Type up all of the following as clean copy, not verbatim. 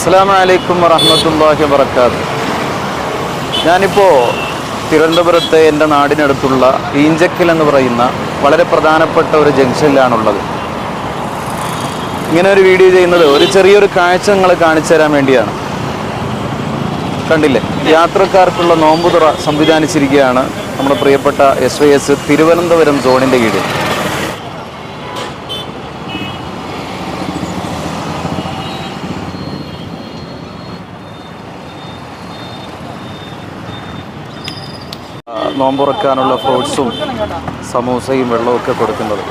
അസ്സലാമു അലൈക്കും വറഹ്മത്തുള്ളാഹി വബറകാതുഹു. ഞാനിപ്പോൾ തിരുവനന്തപുരത്തെ എൻ്റെ നാടിനടുത്തുള്ള ഈഞ്ചക്കൽ എന്ന് പറയുന്ന വളരെ പ്രധാനപ്പെട്ട ഒരു ജംഗ്ഷനിലാണുള്ളത്. ഇങ്ങനെ ഒരു വീഡിയോ ചെയ്യുന്നത് ഒരു ചെറിയൊരു കാഴ്ച നിങ്ങളെ കാണിച്ചു തരാൻ വേണ്ടിയാണ്. കണ്ടില്ലേ, യാത്രക്കാർക്കുള്ള നോമ്പുതുറ സംവിധാനിച്ചിരിക്കുകയാണ് നമ്മുടെ പ്രിയപ്പെട്ട SYS തിരുവനന്തപുരം സോണിൻ്റെ കീഴിൽ. നോമ്പുറക്കാനുള്ള ഫ്രൂട്ട്സും സമൂസയും വെള്ളമൊക്കെ കൊടുക്കുന്നത്.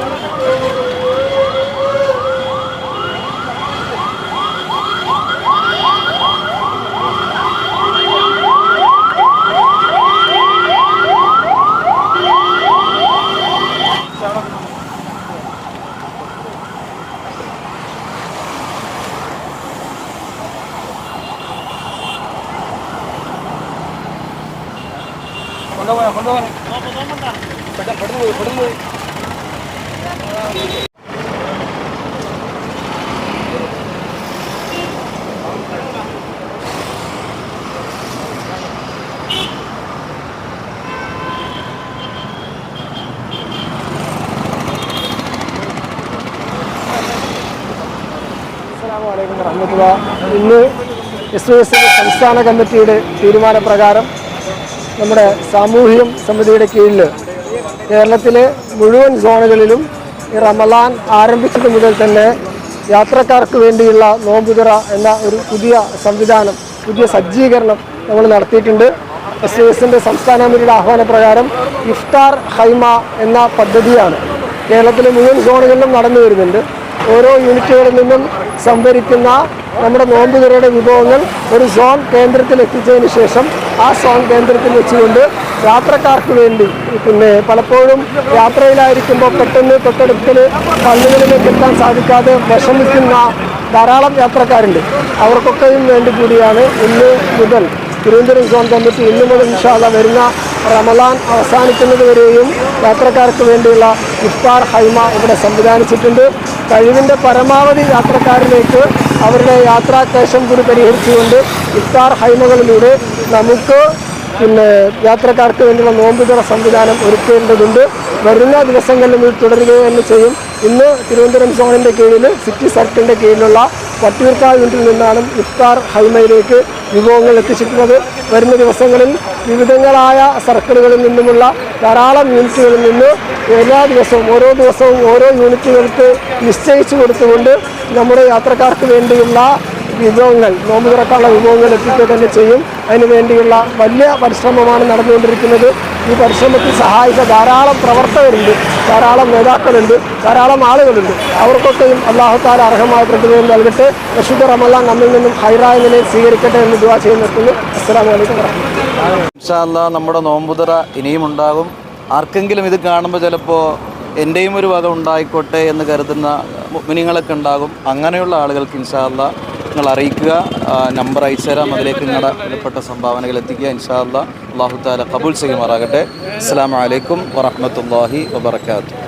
ഇന്ന് SYS സംസ്ഥാന കമ്മിറ്റിയുടെ തീരുമാനപ്രകാരം നമ്മുടെ സാമൂഹികം സമിതിയുടെ കീഴിൽ കേരളത്തിലെ മുഴുവൻ സോണുകളിലും ഈ റമളാൻ ആരംഭിച്ചത് മുതൽ തന്നെ യാത്രക്കാർക്ക് വേണ്ടിയുള്ള നോമ്പുതുറ എന്ന ഒരു പുതിയ സംവിധാനം, പുതിയ സജ്ജീകരണം നമ്മൾ നടത്തിയിട്ടുണ്ട്. SYSൻ്റെ സംസ്ഥാന കമ്മിറ്റിയുടെ ആഹ്വാനപ്രകാരം ഇഫ്താർ ഹൈമ എന്ന പദ്ധതിയാണ് കേരളത്തിലെ മുഴുവൻ സോണുകളിലും നടന്നു വരുന്നുണ്ട്. ഓരോ യൂണിറ്റുകളിൽ നിന്നും സംഭരിക്കുന്ന നമ്മുടെ നോമ്പുതുറയുടെ വിഭവങ്ങൾ ഒരു സോൺ കേന്ദ്രത്തിൽ എത്തിച്ചതിന് ശേഷം ആ സോൺ കേന്ദ്രത്തിൽ വെച്ചുകൊണ്ട് യാത്രക്കാർക്ക് വേണ്ടി, പലപ്പോഴും യാത്രയിലായിരിക്കുമ്പോൾ പെട്ടെന്ന് തൊട്ടടുത്തിൽ പള്ളികളിലേക്ക് എത്താൻ സാധിക്കാതെ വിഷമിക്കുന്ന ധാരാളം യാത്രക്കാരുണ്ട്. അവർക്കൊക്കെയും വേണ്ടി കൂടിയാണ് ഇന്ന് മുതൽ തിരുവനന്തപുരം സോൺ കമ്മിറ്റി ഇന്നു മുതൽ ഇൻഷാ അല്ലാഹ് വരുന്ന റമളാൻ അവസാനിക്കുന്നത് വരെയും യാത്രക്കാർക്ക് വേണ്ടിയുള്ള ഇഫ്താർ ഹൈമ ഇവിടെ സംവിധാനിച്ചിട്ടുണ്ട്. കഴിവിൻ്റെ പരമാവധി യാത്രക്കാരിലേക്ക് അവരുടെ യാത്രാക്ലേശം കൂടി പരിഹരിച്ചുകൊണ്ട് ഇഫ്താർ ഹൈമകളിലൂടെ നമുക്ക് യാത്രക്കാർക്ക് വേണ്ടിയുള്ള നോമ്പുതുറ സംവിധാനം ഒരുക്കേണ്ടതുണ്ട്. വരുന്ന ദിവസങ്ങളിലും ഇത് തുടരുക തന്നെ ചെയ്യും. ഇന്ന് തിരുവനന്തപുരം സോണിൻ്റെ കീഴിൽ സിറ്റി സർക്കിളിൻ്റെ കീഴിലുള്ള വട്ടിയൂർക്കാവ് യൂണിറ്റിൽ നിന്നാണ് ഇഫ്താർ ഹൈമയിലേക്ക് വിഭവങ്ങൾ എത്തിച്ചിട്ടുള്ളത്. വരുന്ന ദിവസങ്ങളിൽ വിവിധങ്ങളായ സർക്കിളുകളിൽ നിന്നുമുള്ള ധാരാളം യൂണിറ്റുകളിൽ നിന്ന് എല്ലാ ദിവസവും ഓരോ ദിവസവും ഓരോ യൂണിറ്റുകൾക്ക് നിശ്ചയിച്ചു കൊടുത്തുകൊണ്ട് നമ്മുടെ യാത്രക്കാർക്ക് വേണ്ടിയുള്ള വിഭവങ്ങൾ, നോമ്പ് തുറക്കാനുള്ള വിഭവങ്ങൾ എത്തിക്കുക തന്നെ ചെയ്യും. അതിനു വേണ്ടിയുള്ള വലിയ പരിശ്രമമാണ് നടന്നുകൊണ്ടിരിക്കുന്നത്. ഈ പരിശ്രമത്തിൽ സഹായിച്ച ധാരാളം പ്രവർത്തകരുണ്ട്, ധാരാളം നേതാക്കളുണ്ട്, ധാരാളം ആളുകളുണ്ട്. അവർക്കൊക്കെയും അല്ലാഹു തആല അർഹമായ പ്രതിഫലം നൽകട്ടെ. വിശുദ്ധ റമളാൻ നമ്മിൽ നിന്നും ഹൈറായ നിലയിൽ സ്വീകരിക്കട്ടെ എന്ന് ദുആ ചെയ്ത് നിർത്തുന്നു. അസ്സലാമു അലൈക്കും വറഹ്മത്തുള്ളാഹി. ഇൻഷാ അല്ലാഹ് നമ്മുടെ നോമ്പുതുറ ഇനിയും ഉണ്ടാകും. ആർക്കെങ്കിലും ഇത് കാണുമ്പോൾ ചിലപ്പോൾ എൻ്റെയും ഒരു വക ഉണ്ടായിക്കോട്ടെ എന്ന് കരുതുന്ന മുഅ്മിനീങ്ങളൊക്കെ ഉണ്ടാകും. അങ്ങനെയുള്ള ആളുകൾക്ക് ഇൻഷാ അല്ലാഹ് നിങ്ങൾ അറിയിക്കുക. നമ്പർ അയച്ചു തരാം, അതിലേക്ക് നിങ്ങളുടെ വിലപ്പെട്ട സംഭാവനകൾ എത്തിക്കുക. ഇൻഷാ അല്ലാഹ് അല്ലാഹു തആല ഖബൂൽ ചെയ്യുമാറാകട്ടെ. അസ്സലാമു അലൈക്കും വറഹ്മത്തുള്ളാഹി വബറകാതുഹു.